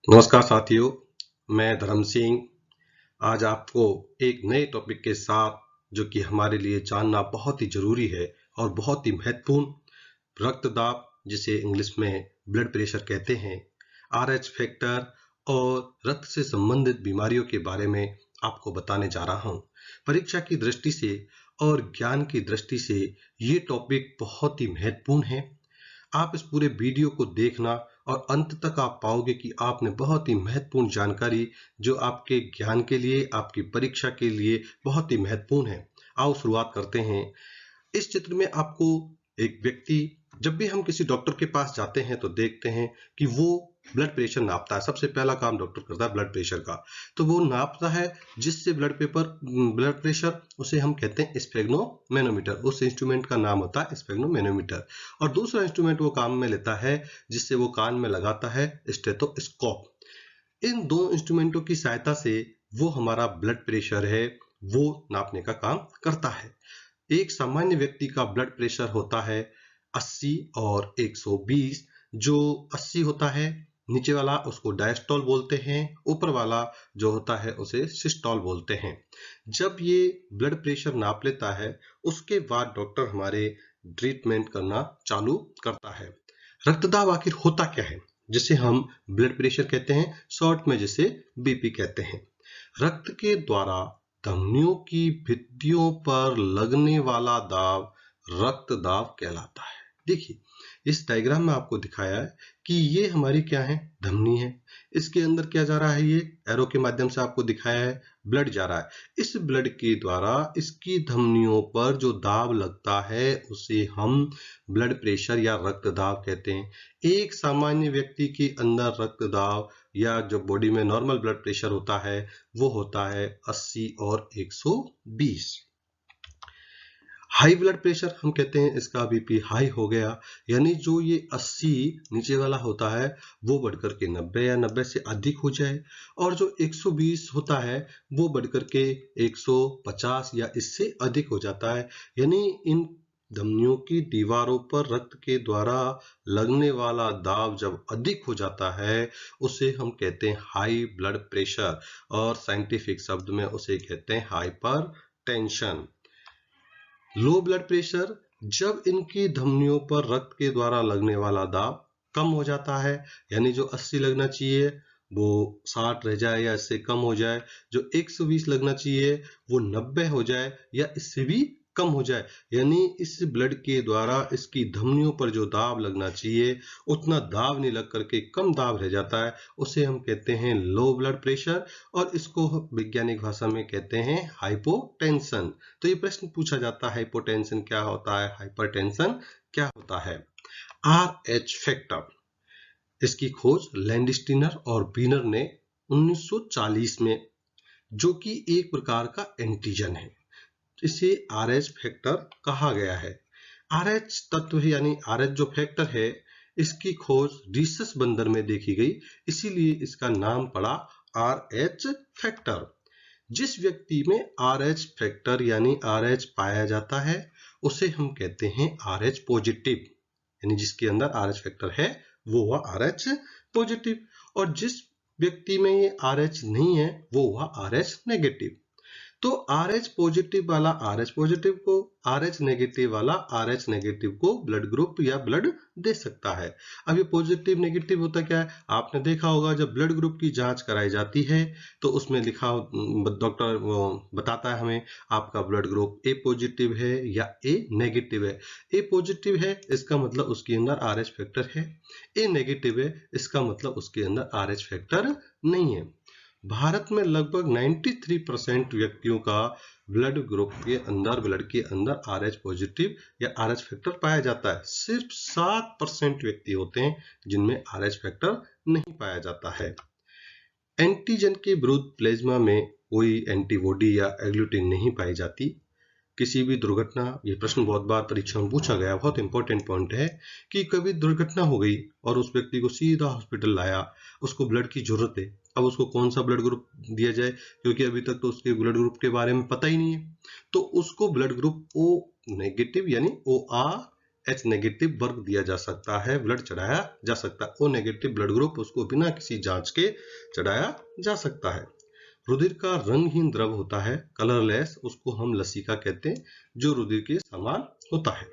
नमस्कार साथियों, मैं धर्म सिंह आज आपको एक नए टॉपिक के साथ जो कि हमारे लिए जानना बहुत ही जरूरी है और बहुत ही महत्वपूर्ण रक्तदाब जिसे इंग्लिश में ब्लड प्रेशर कहते हैं, आरएच फैक्टर और रक्त से संबंधित बीमारियों के बारे में आपको बताने जा रहा हूं। परीक्षा की दृष्टि से और ज्ञान की दृष्टि से ये टॉपिक बहुत ही महत्वपूर्ण है। आप इस पूरे वीडियो को देखना और अंत तक आप पाओगे कि आपने बहुत ही महत्वपूर्ण जानकारी जो आपके ज्ञान के लिए, आपकी परीक्षा के लिए बहुत ही महत्वपूर्ण है। आओ शुरुआत करते हैं। इस चित्र में आपको एक व्यक्ति, जब भी हम किसी डॉक्टर के पास जाते हैं तो देखते हैं कि वो ब्लड प्रेशर नापता है। सबसे पहला काम डॉक्टर करता है ब्लड प्रेशर का, तो वो नापता है जिससे ब्लड प्रेशर उसे हम कहते हैं स्फेग्नोमेनोमीटर। उस इंस्ट्रूमेंट का नाम होता है स्फेग्नोमेनोमीटर। और दूसरा इंस्ट्रूमेंट वो काम में लेता है जिससे वो कान में लगाता है स्टेथोस्कोप। इन दो इंस्ट्रूमेंटों की सहायता से वो हमारा ब्लड प्रेशर है वो नापने का काम करता है। एक सामान्य व्यक्ति का ब्लड प्रेशर होता है 80 और 120। जो 80 होता है, नीचे वाला उसको डायस्टोल बोलते हैं, ऊपर वाला जो होता है उसे सिस्टोल बोलते हैं। जब ये ब्लड प्रेशर नाप लेता है उसके बाद डॉक्टर हमारे ट्रीटमेंट करना चालू करता है। रक्तदाब आखिर होता क्या है, जिसे हम ब्लड प्रेशर कहते हैं, शॉर्ट में जिसे बीपी कहते हैं। रक्त के द्वारा धमनियों की भित्तियों पर लगने वाला दाब रक्त दाब कहलाता है। देखिए, इस डायग्राम में आपको दिखाया है कि ये हमारी क्या है, धमनी है। इसके अंदर क्या जा रहा है, ये एरो के माध्यम से आपको दिखाया है, ब्लड जा रहा है। इस ब्लड के द्वारा इसकी धमनियों पर जो दाब लगता है उसे हम ब्लड प्रेशर या रक्त दाब कहते हैं। एक सामान्य व्यक्ति के अंदर रक्त दाब या जो बॉडी में नॉर्मल ब्लड प्रेशर होता है वो होता है 80 और 120। हाई ब्लड प्रेशर हम कहते हैं इसका बीपी हाई हो गया, यानी जो ये 80 नीचे वाला होता है वो बढ़कर के 90 या 90 से अधिक हो जाए, और जो 120 होता है वो बढ़कर के 150 या इससे अधिक हो जाता है। यानी इन धमनियों की दीवारों पर रक्त के द्वारा लगने वाला दाब जब अधिक हो जाता है उसे हम कहते हैं हाई ब्लड प्रेशर, और साइंटिफिक शब्द में उसे कहते हैं hyper tension. Low blood pressure, जब इनकी धमनियों पर रक्त के द्वारा लगने वाला दाब कम हो जाता है, यानी जो 80 लगना चाहिए वो 60 रह जाए या इससे कम हो जाए, जो 120 लगना चाहिए वो 90 हो जाए या इससे भी कम हो जाए, यानी इस ब्लड के द्वारा इसकी धमनियों पर जो दाब लगना चाहिए उतना दाब नहीं लग करके कम दाब रह जाता है, उसे हम कहते हैं लो ब्लड प्रेशर, और इसको वैज्ञानिक भाषा में कहते हैं हाइपोटेंशन। तो ये प्रश्न पूछा जाता है, हाइपोटेंशन क्या होता है, हाइपरटेंशन क्या होता है। आर एच फैक्टर, इसकी खोज लैंडस्टीनर और बीनर ने 1940 में, जो कि एक प्रकार का एंटीजन है, इसे आर एच फैक्टर कहा गया है। आर एच तत्व है, यानी आर एच जो फैक्टर है, इसकी खोज रीसस बंदर में देखी गई, इसीलिए इसका नाम पड़ा आर एच फैक्टर। जिस व्यक्ति में आर एच फैक्टर यानी आर एच पाया जाता है उसे हम कहते हैं आर एच पॉजिटिव, यानी जिसके अंदर आर एच फैक्टर है वो हुआ आर एच पॉजिटिव, और जिस व्यक्ति में ये आर एच नहीं है वो हुआ आर एच नेगेटिव। तो आर एच पॉजिटिव वाला आर एच पॉजिटिव को, आर एच नेगेटिव वाला आर एच नेगेटिव को ब्लड ग्रुप या ब्लड दे सकता है। अब ये पॉजिटिव नेगेटिव होता क्या है, आपने देखा होगा जब ब्लड ग्रुप की जांच कराई जाती है तो उसमें लिखा, डॉक्टर बताता है हमें आपका ब्लड ग्रुप ए पॉजिटिव है या ए नेगेटिव है। ए पॉजिटिव है इसका मतलब उसके अंदर आर एच फैक्टर है, ए नेगेटिव है इसका मतलब उसके अंदर आर एच फैक्टर नहीं है। भारत में लगभग 93% व्यक्तियों का ब्लड ग्रुप के अंदर, ब्लड के अंदर आर एच पॉजिटिव या आर एच फैक्टर पाया जाता है। सिर्फ 7% व्यक्ति होते हैं जिनमें आर एच फैक्टर नहीं पाया जाता है। एंटीजन के विरुद्ध प्लाज्मा में कोई एंटीबॉडी या एग्लूटिन नहीं पाई जाती। किसी भी दुर्घटना, ये प्रश्न बहुत बार परीक्षा में पूछा गया, बहुत इंपॉर्टेंट पॉइंट है कि कभी दुर्घटना हो गई और उस व्यक्ति को सीधा हॉस्पिटल लाया, उसको ब्लड की जरूरत है, अब उसको कौन सा ब्लड ग्रुप दिया जाए, क्योंकि अभी तक तो उसके ब्लड ग्रुप के बारे में पता ही नहीं है, तो उसको ब्लड ग्रुप ओ नेगेटिव यानी ओ आर H नेगेटिव वर्ग दिया जा सकता है, ब्लड चढ़ाया जा सकता है। O नेगेटिव ब्लड ग्रुप उसको बिना किसी जांच के चढ़ाया जा सकता है। रुधिर का रंगहीन द्रव होता है, कलरलेस, उसको हम लसिका कहते हैं, जो रुधिर के समान होता है।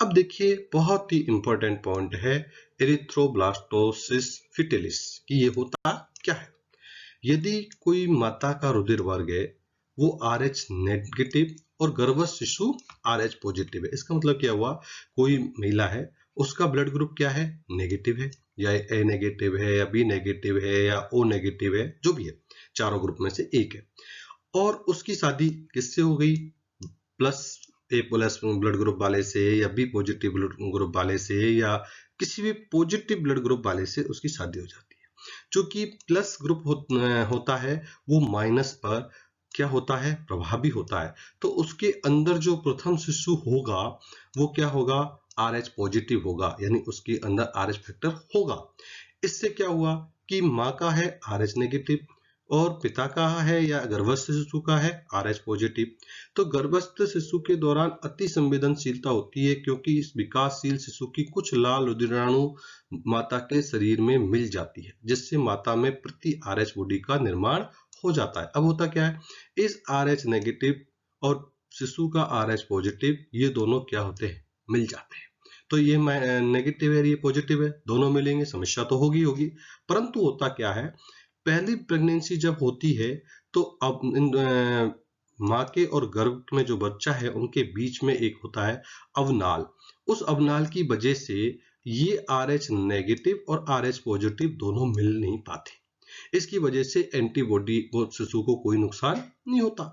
अब देखिए बहुत ही इंपॉर्टेंट पॉइंट है एरिथ्रोब्लास्टोसिस फिटिलिस कि ये होता क्या है। यदि कोई माता का रुधिर वर्ग है वो RH नेगेटिव और गर्भस्थ शिशु RH पॉजिटिव है, इसका मतलब क्या हुआ, कोई महिला है उसका ब्लड ग्रुप क्या है, नेगेटिव है, या A नेगेटिव है या B नेगेटिव है या O नेगेटिव है, जो भी है, चारों ग्रुप में से एक है, और उसकी शादी किससे हो गई, A प्लस ब्लड ग्रुप वाले से या B पॉजिटिव ब्लड ग्रुप वाले से या किसी भी पॉजिटिव ब्लड ग्रुप वाले से उसकी शादी हो जाती है। जो कि प्लस ग्रुप होता है वो माइनस पर क्या होता है, प्रभावी होता है, तो उसके अंदर जो प्रथम शिशु होगा वो क्या होगा, RH पॉजिटिव होगा, यानी उसके अंदर RH फैक्टर होगा। इससे क्या हुआ कि माँ का है RH नेगेटिव और पिता का है या गर्भस्थ शिशु का है RH पॉजिटिव। तो गर्भस्थ शिशु के दौरान अति संवेदनशीलता होती है, क्योंकि इस विकासशील शिशु की कुछ लाल रुधिराणु माता के शरीर में मिल जाती है, जिससे माता में प्रति RH बॉडी का निर्माण हो जाता है। अब होता क्या है, इस RH नेगेटिव और शिशु का RH पॉजिटिव ये दोनों क्या होते हैं, मिल जाते हैं। तो ये नेगेटिव है, ये पॉजिटिव है, दोनों मिलेंगे, समस्या तो होगी। परंतु होता क्या है, पहली प्रेगनेंसी जब होती है तो अब माँ के और गर्भ में जो बच्चा है उनके बीच में एक होता है अवनाल। उस अवनाल की वजह से ये RH नेगेटिव और RH पॉजिटिव दोनों मिल नहीं पाते। इसकी वजह से एंटीबॉडी को शिशु को कोई नुकसान नहीं होता।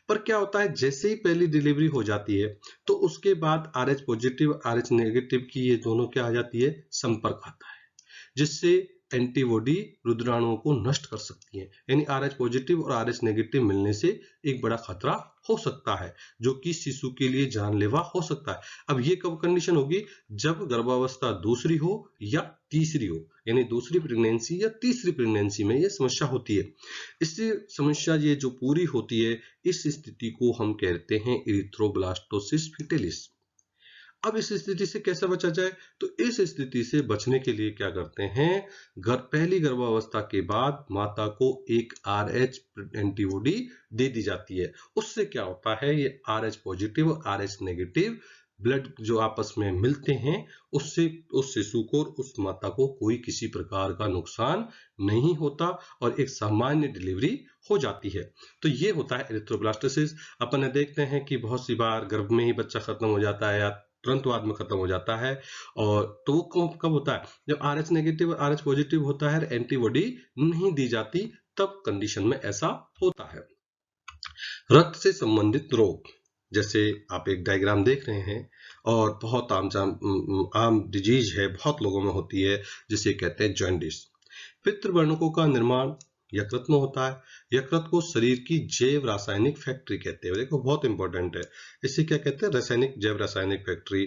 पर क्या होता है, जैसे ही पहली डिलीवरी हो जाती है तो उसके बाद RH पॉजिटिव RH नेगेटिव की ये दोनों क्या आ जाती है, संपर्क आता है, जिससे एंटीबॉडी रुधिराणुओं को नष्ट कर सकती है। यानी RH पॉजिटिव और RH नेगेटिव मिलने से एक बड़ा खतरा हो सकता है, जो कि शिशु के लिए जानलेवा हो सकता है। अब ये कब कंडीशन होगी, जब गर्भावस्था दूसरी हो या तीसरी हो, यानी दूसरी प्रेगनेंसी या तीसरी प्रेगनेंसी में ये समस्या होती है। इससे समस्या ये जो पूरी होती है, इस स्थिति को हम कहते हैं एरिथ्रोब्लास्टोसिस फिटिलिस। अब इस स्थिति से कैसे बचा जाए, तो इस स्थिति से बचने के लिए क्या करते हैं, पहली गर्भावस्था के बाद माता को एक RH एंटीबॉडी दे दी जाती है। उससे क्या होता है, ये RH पॉजिटिव और RH नेगेटिव ब्लड जो आपस में मिलते हैं, उससे उस शिशु को और उस माता को कोई किसी प्रकार का नुकसान नहीं होता और एक सामान्य डिलीवरी हो जाती है। तो ये होता है एरिथ्रोब्लास्टोसिस। अपन देखते हैं कि बहुत सी बार गर्भ में ही बच्चा खत्म हो जाता है या तुरंत बाद में खत्म हो जाता है, और तो वो कब होता है, जब RH नेगेटिव और RH पॉजिटिव होता है, एंटीबॉडी नहीं दी जाती, तब कंडीशन में ऐसा होता है। रक्त से संबंधित रोग, जैसे आप एक डायग्राम देख रहे हैं, और बहुत आम डिजीज है, बहुत लोगों में होती है, जिसे कहते हैं जॉन्डिस। पितृवर्णकों का निर्माण यकृत में होता है। यकृत को शरीर की जैव रासायनिक फैक्ट्री कहते हैं। देखो बहुत इंपॉर्टेंट है, इसे क्या कहते हैं, जैव रासायनिक फैक्ट्री।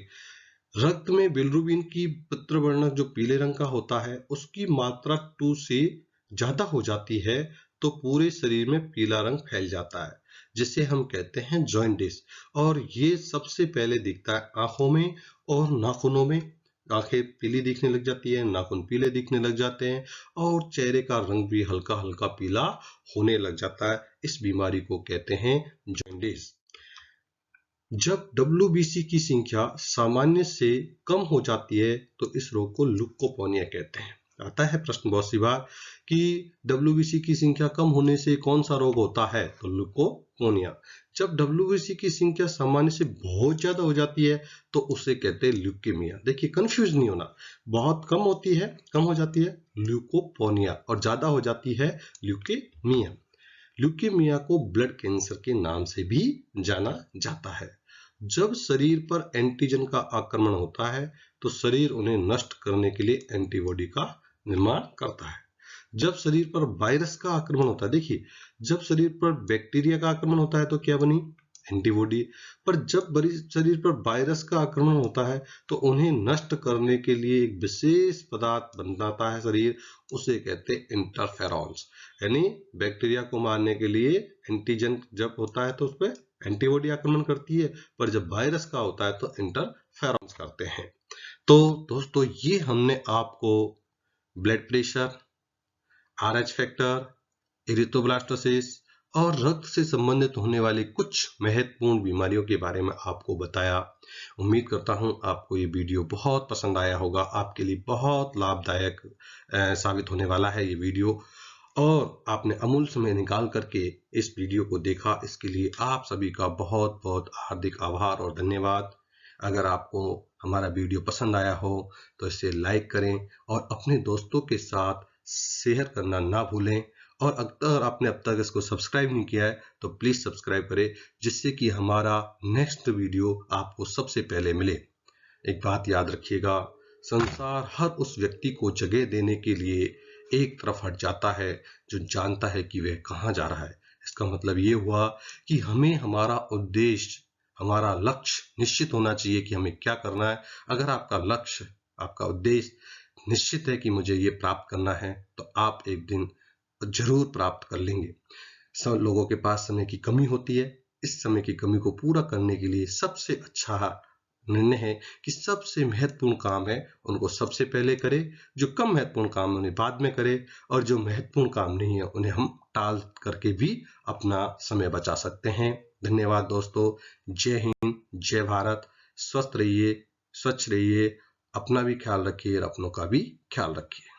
रक्त में बिलिरुबिन की पितृवर्णक जो पीले रंग का होता है, उसकी मात्रा 2 से ज्यादा हो जाती है तो पूरे शरीर में पीला रंग फैल जाता है, जिसे हम कहते हैं जॉन्डिस। और ये सबसे पहले दिखता है आंखों में और नाखूनों में। आंखें पीली दिखने लग जाती है, नाखून पीले दिखने लग जाते हैं, और चेहरे का रंग भी हल्का हल्का पीला होने लग जाता है। इस बीमारी को कहते हैं जॉन्डिस। जब WBC की संख्या सामान्य से कम हो जाती है तो इस रोग को ल्यूकोपेनिया कहते हैं। आता है प्रश्न बहुत सी बार कि WBC की संख्या कम होने से कौन सा रोग होता है, तो ल्यूकोपेनिया। जब WBC की संख्या सामान्य से बहुत ज्यादा हो जाती है तो उसे कहते हैं ल्यूकेमिया। देखिए कंफ्यूज नहीं होना, बहुत कम होती है, कम हो जाती है ल्यूकोपेनिया, और ज्यादा हो जाती है ल्यूकेमिया। ल्यूकेमिया को ब्लड कैंसर के नाम से भी जाना जाता है। जब शरीर पर एंटीजन का आक्रमण होता है तो शरीर उन्हें नष्ट करने के लिए एंटीबॉडी का निर्माण करता है। जब शरीर पर वायरस का आक्रमण होता है, देखिए जब शरीर पर बैक्टीरिया का आक्रमण होता है तो क्या बनी, एंटीबॉडी। पर जब शरीर पर वायरस का आक्रमण होता है तो उन्हें नष्ट करने के लिए एक विशेष पदार्थ बनाता है शरीर, उसे कहते हैं इंटरफेरॉन्स। यानी बैक्टीरिया को मारने के लिए एंटीजन जब होता है तो उस पर एंटीबॉडी आक्रमण करती है, पर जब वायरस का होता है तो इंटरफेरेंस करते हैं। तो दोस्तों ये हमने आपको blood pressure, RH factor, erythroblastosis और रक्त से संबंधित होने वाली कुछ महत्वपूर्ण बीमारियों के बारे में आपको बताया। उम्मीद करता हूं आपको ये वीडियो बहुत पसंद आया होगा, आपके लिए बहुत लाभदायक साबित होने वाला है ये वीडियो, और आपने अमूल्य समय निकाल करके इस वीडियो को देखा, इसके लिए आप सभी का बहुत बहुत हार्दिक आभार और धन्यवाद। अगर आपको हमारा वीडियो पसंद आया हो तो इसे लाइक करें और अपने दोस्तों के साथ शेयर करना ना भूलें, और अगर आपने अब तक इसको सब्सक्राइब नहीं किया है तो प्लीज सब्सक्राइब करें, जिससे कि हमारा नेक्स्ट वीडियो आपको सबसे पहले मिले। एक बात याद रखिएगा, संसार हर उस व्यक्ति को जगह देने के लिए एक तरफ हट जाता है जो जानता है कि वह कहाँ जा रहा है। इसका मतलब ये हुआ कि हमें हमारा उद्देश्य, हमारा लक्ष्य निश्चित होना चाहिए कि हमें क्या करना है। अगर आपका लक्ष्य, आपका उद्देश्य निश्चित है कि मुझे ये प्राप्त करना है, तो आप एक दिन जरूर प्राप्त कर लेंगे। सब लोगों के पास समय की कमी होती है। इस समय की कमी को पूरा करने के लिए सबसे अच्छा निर्णय है कि सबसे महत्वपूर्ण काम है उनको सबसे पहले करें, जो कम महत्वपूर्ण काम उन्हें बाद में करें, और जो महत्वपूर्ण काम नहीं है उन्हें हम टाल करके भी अपना समय बचा सकते हैं। धन्यवाद दोस्तों। जय हिंद, जय भारत। स्वस्थ रहिए, स्वच्छ रहिए, अपना भी ख्याल रखिए और अपनों का भी ख्याल रखिए।